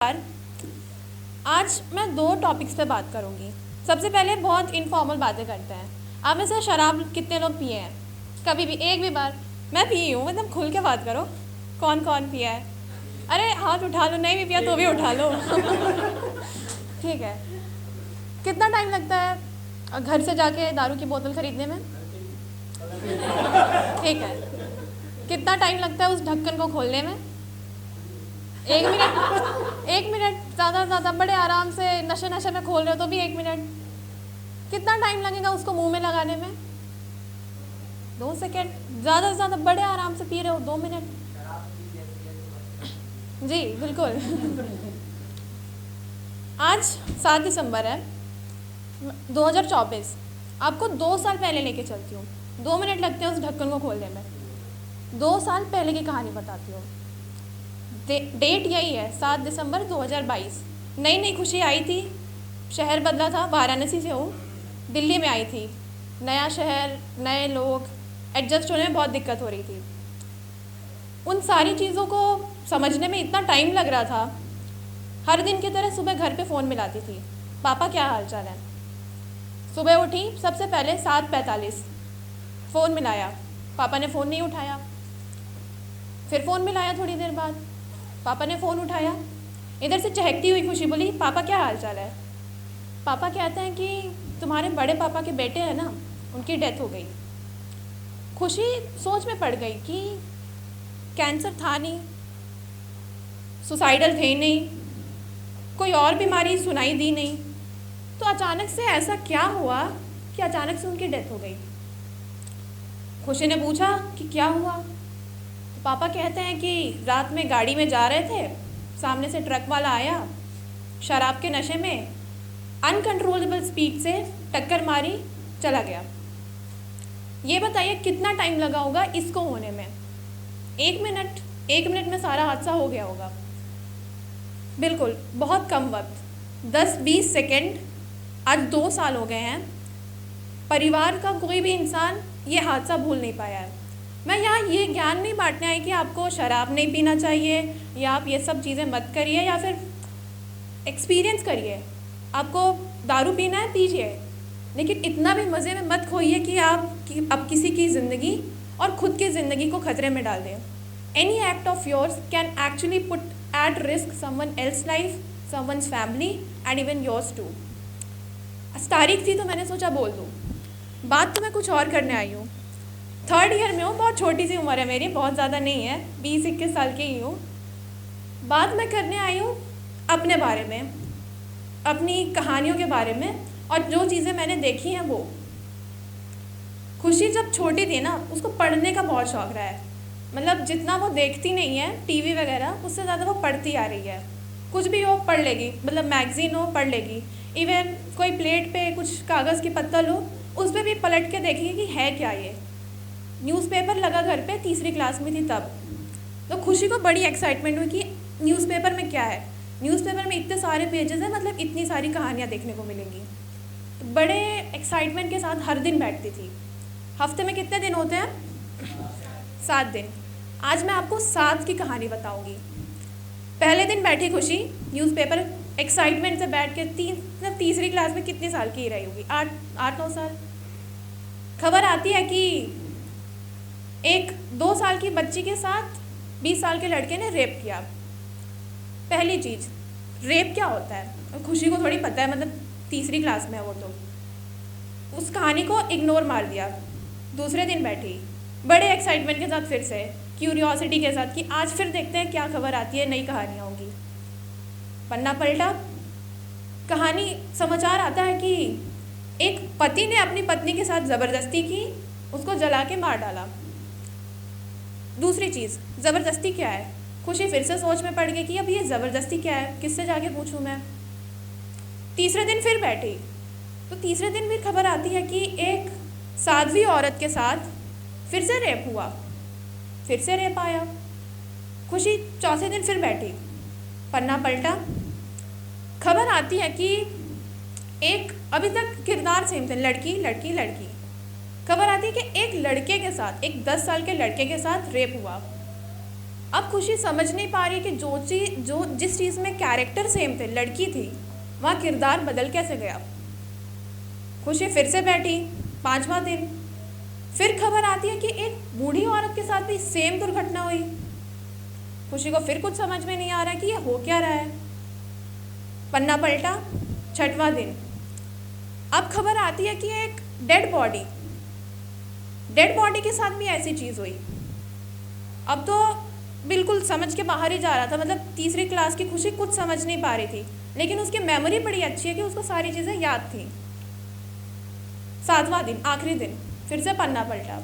नमस्कार। आज मैं दो टॉपिक्स पे बात करूंगी। सबसे पहले बहुत इनफॉर्मल बातें करते हैं। आप में से शराब कितने लोग पिए हैं? कभी भी एक भी बार? मैं पी हूँ, एकदम खुल के बात करो। कौन कौन पिया है? अरे हाथ उठा लो, नहीं भी पिया तो भी उठा लो। ठीक है। कितना टाइम लगता है घर से जाके दारू की बोतल खरीदने में? ठीक है। कितना टाइम लगता है उस ढक्कन को खोलने में? 1 मिनट। 1 मिनट ज़्यादा से ज़्यादा, बड़े आराम से नशे नशे में खोल रहे हो तो भी 1 मिनट। कितना टाइम लगेगा उसको मुंह में लगाने में? 2 सेकेंड। ज़्यादा से ज़्यादा बड़े आराम से पी रहे हो 2 मिनट। जी बिल्कुल। आज 7 दिसंबर है 2024। आपको 2 साल पहले लेके चलती हूँ। 2 मिनट लगते हैं उस ढक्कन को खोलने में। 2 साल पहले की कहानी बताती हूँ। डेट यही है 7 दिसंबर 2022। नई नई खुशी आई थी, शहर बदला था। वाराणसी से हूँ, दिल्ली में आई थी। नया शहर, नए लोग, एडजस्ट होने में बहुत दिक्कत हो रही थी। उन सारी चीज़ों को समझने में इतना टाइम लग रहा था। हर दिन की तरह सुबह घर पे फ़ोन मिलाती थी, पापा क्या हाल चाल है। सुबह उठी, सबसे पहले 7:45 फ़ोन मिलाया, पापा ने फ़ोन नहीं उठाया। फिर फ़ोन मिलाया थोड़ी देर बाद, पापा ने फ़ोन उठाया। इधर से चहकती हुई खुशी बोली, पापा क्या हाल चाल है। पापा कहते हैं कि तुम्हारे बड़े पापा के बेटे हैं ना, उनकी डेथ हो गई। खुशी सोच में पड़ गई कि कैंसर था नहीं, सुसाइडल थे नहीं, कोई और बीमारी सुनाई दी नहीं, तो अचानक से ऐसा क्या हुआ कि अचानक से उनकी डेथ हो गई। खुशी ने पूछा कि क्या हुआ। तो पापा कहते हैं कि रात में गाड़ी में जा रहे थे, सामने से ट्रक वाला आया, शराब के नशे में अनकंट्रोलेबल स्पीड से टक्कर मारी, चला गया। ये बताइए कितना टाइम लगा होगा इसको होने में? 1 मिनट। 1 मिनट में सारा हादसा हो गया होगा। बिल्कुल, बहुत कम वक्त, 10-20 सेकेंड। आज 2 साल हो गए हैं। परिवार का कोई भी इंसान ये हादसा भूल नहीं पाया है। मैं यहाँ ये ज्ञान नहीं बांटने आई कि आपको शराब नहीं पीना चाहिए या आप ये सब चीज़ें मत करिए या फिर एक्सपीरियंस करिए। आपको दारू पीना है, पीजिए, लेकिन इतना भी मज़े में मत खोइए कि आप किसी की ज़िंदगी और ख़ुद की ज़िंदगी को खतरे में डाल दें। Any act of yours can actually put at risk someone else life, someone's family and even yours too. तारीख थी तो मैंने सोचा बोल दूँ। बात तो मैं कुछ और करने आई हूँ। 3rd ईयर में हूँ, बहुत छोटी सी उम्र है मेरी, बहुत ज़्यादा नहीं है, 20-21 साल की ही हूँ। बात मैं करने आई हूँ अपने बारे में, अपनी कहानियों के बारे में, और जो चीज़ें मैंने देखी हैं वो। खुशी जब छोटी थी ना, उसको पढ़ने का बहुत शौक़ रहा है। मतलब जितना वो देखती नहीं है टीवी वगैरह, उससे ज़्यादा वो पढ़ती आ रही है। कुछ भी हो पढ़ लेगी, मतलब मैगज़ीन हो पढ़ लेगी, इवन कोई प्लेट पे कुछ कागज़ की पत्तल हो उस पर भी पलट के देखेगी कि है क्या ये। न्यूज़पेपर लगा घर पे, 3री क्लास में थी तब। तो खुशी को बड़ी एक्साइटमेंट हुई कि न्यूज़पेपर में क्या है। न्यूज़पेपर में इतने सारे पेजेस हैं, मतलब इतनी सारी कहानियाँ देखने को मिलेंगी। तो बड़े एक्साइटमेंट के साथ हर दिन बैठती थी। हफ्ते में कितने दिन होते हैं? 7 दिन। आज मैं आपको 7 की कहानी बताऊँगी। पहले दिन बैठी खुशी, न्यूज़पेपर एक्साइटमेंट से बैठ के, 3री क्लास में कितने साल की रही होगी, 8-9 साल। खबर आती है कि एक 2 साल की बच्ची के साथ 20 साल के लड़के ने रेप किया। पहली चीज़, रेप क्या होता है खुशी को थोड़ी पता है, मतलब 3री क्लास में है वो। तो उस कहानी को इग्नोर मार दिया। दूसरे दिन बैठी बड़े एक्साइटमेंट के साथ, फिर से क्यूरियोसिटी के साथ कि आज फिर देखते हैं क्या खबर आती है, नई कहानियाँ होंगी। पन्ना पलटा, कहानी समाचार आता है कि एक पति ने अपनी पत्नी के साथ ज़बरदस्ती की, उसको जला के मार डाला। दूसरी चीज़, ज़बरदस्ती क्या है? खुशी फिर से सोच में पड़ गई कि अब ये ज़बरदस्ती क्या है, किससे जाके पूछूं मैं। तीसरे दिन फिर बैठी, तो तीसरे दिन भी खबर आती है कि एक साध्वी औरत के साथ फिर से रेप हुआ, फिर से रेप आया। खुशी चौथे दिन फिर बैठी, पन्ना पलटा, खबर आती है कि एक, अभी तक किरदार सेम थे, लड़की लड़की लड़की। खबर आती है कि एक लड़के के साथ, एक 10 साल के लड़के के साथ रेप हुआ। अब खुशी समझ नहीं पा रही कि जो जिस चीज़ में कैरेक्टर सेम थे, लड़की थी, वहाँ किरदार बदल कैसे गया। खुशी फिर से बैठी, 5वां दिन, फिर खबर आती है कि एक बूढ़ी औरत के साथ भी सेम दुर्घटना हुई। खुशी को फिर कुछ समझ में नहीं आ रहा कि ये हो क्या रहा है। पन्ना पलटा, 6वां दिन, अब खबर आती है कि एक डेड बॉडी के साथ भी ऐसी चीज़ हुई। अब तो बिल्कुल समझ के बाहर ही जा रहा था, मतलब तीसरी क्लास की खुशी कुछ समझ नहीं पा रही थी, लेकिन उसकी मेमोरी बड़ी अच्छी है कि उसको सारी चीज़ें याद थी। 7वां दिन, आखिरी दिन, फिर से पन्ना पलटा।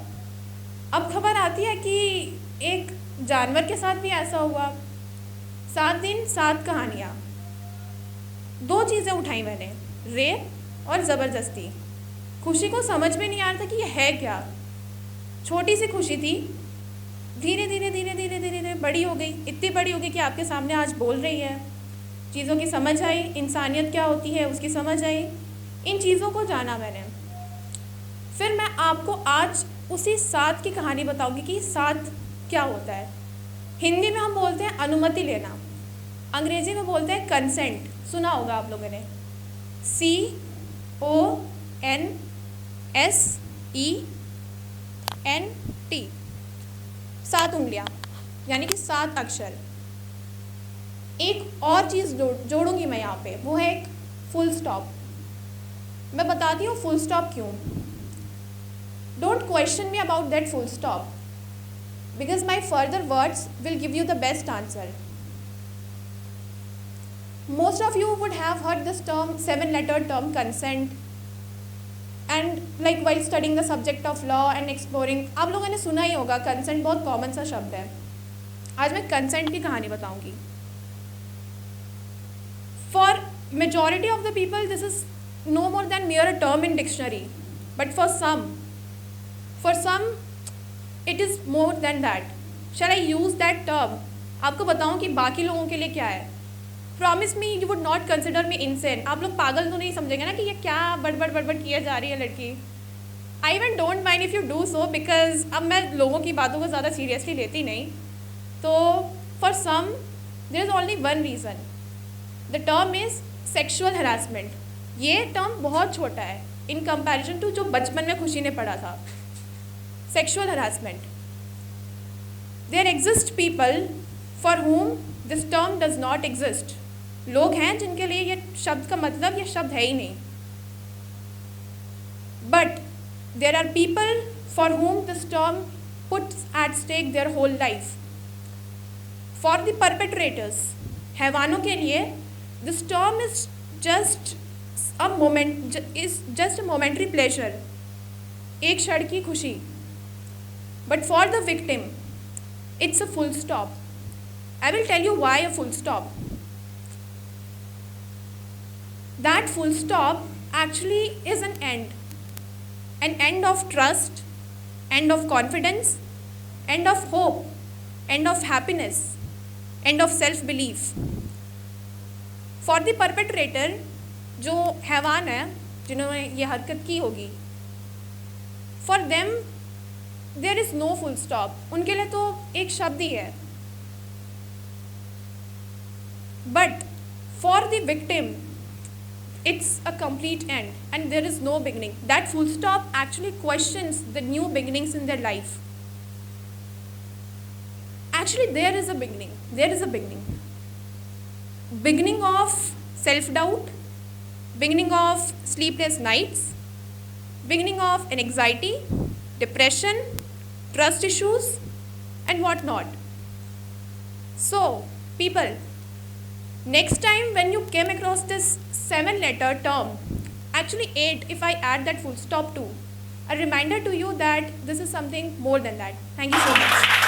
अब खबर आती है कि एक जानवर के साथ भी ऐसा हुआ। 7 दिन 7 कहानियाँ। 2 चीज़ें उठाई मैंने, रेप और ज़बरदस्ती। खुशी को समझ में नहीं आ रहा था कि ये है क्या। छोटी सी खुशी थी, धीरे धीरे बड़ी हो गई, इतनी बड़ी हो गई कि आपके सामने आज बोल रही है। चीज़ों की समझ आई, इंसानियत क्या होती है उसकी समझ आई, इन चीज़ों को जाना मैंने। फिर मैं आपको आज उसी 7 की कहानी बताऊंगी कि 7 क्या होता है। हिंदी में हम बोलते हैं अनुमति लेना, अंग्रेजी में बोलते हैं कंसेंट। सुना होगा आप लोगों ने, CONSENT। 7 उंगलियां यानी कि 7 अक्षर। एक और चीज़ जोड़ूंगी मैं यहाँ पे, वो है एक फुल स्टॉप। मैं बताती हूँ फुल स्टॉप क्यों। Don't question me about that full stop, because my further words will give you the best answer. Most of you would have heard this term, 7-letter term, consent, and like while studying the subject of law and exploring, आप लोगों ने सुना ही होगा, consent बहुत common सा शब्द है। आज मैं consent की कहानी बताऊंगी। For majority of the people, this is no more than mere a term in dictionary, but for some it is more than that. Shall I use that term? आपको बताऊं कि बाकी लोगों के लिए क्या है। Promise me you would not consider me insane. आप लोग पागल तो नहीं समझेंगे ना कि ये क्या बड़बड़ किया जा रही है लड़की। I even don't mind if you do so, because अब मैं लोगों की बातों को ज़्यादा सीरियसली लेती नहीं। तो for some there is only one reason. The term is sexual harassment. ये टर्म बहुत छोटा है in comparison to जो बचपन में खुशी ने पढ़ा था। Sexual harassment. There exist people for whom this term does not exist. लोग हैं जिनके लिए ये शब्द का मतलब ये शब्द है ही नहीं। But there are people for whom this term puts at stake their whole life. For the perpetrators, हैवानों के लिए this term is just a momentary pleasure, एक क्षण की खुशी। But for the victim, it's a full stop. I will tell you why a full stop. That full stop actually is an end of trust, end of confidence, end of hope, end of happiness, end of self-belief. For the perpetrator, जो हैवान है जिन्होंने ये हरकत की होगी, for them there is no full stop. उनके लिए तो एक शब्द ही है। But for the victim, it's a complete end and there is no beginning. That full stop actually questions the new beginnings in their life. Actually, there is a beginning. There is a beginning. Beginning of self-doubt, beginning of sleepless nights, beginning of anxiety, depression, trust issues, and whatnot. So, people, next time when you came across this 7-letter term, actually 8 if I add that full stop too, a reminder to you that this is something more than that. Thank you so much.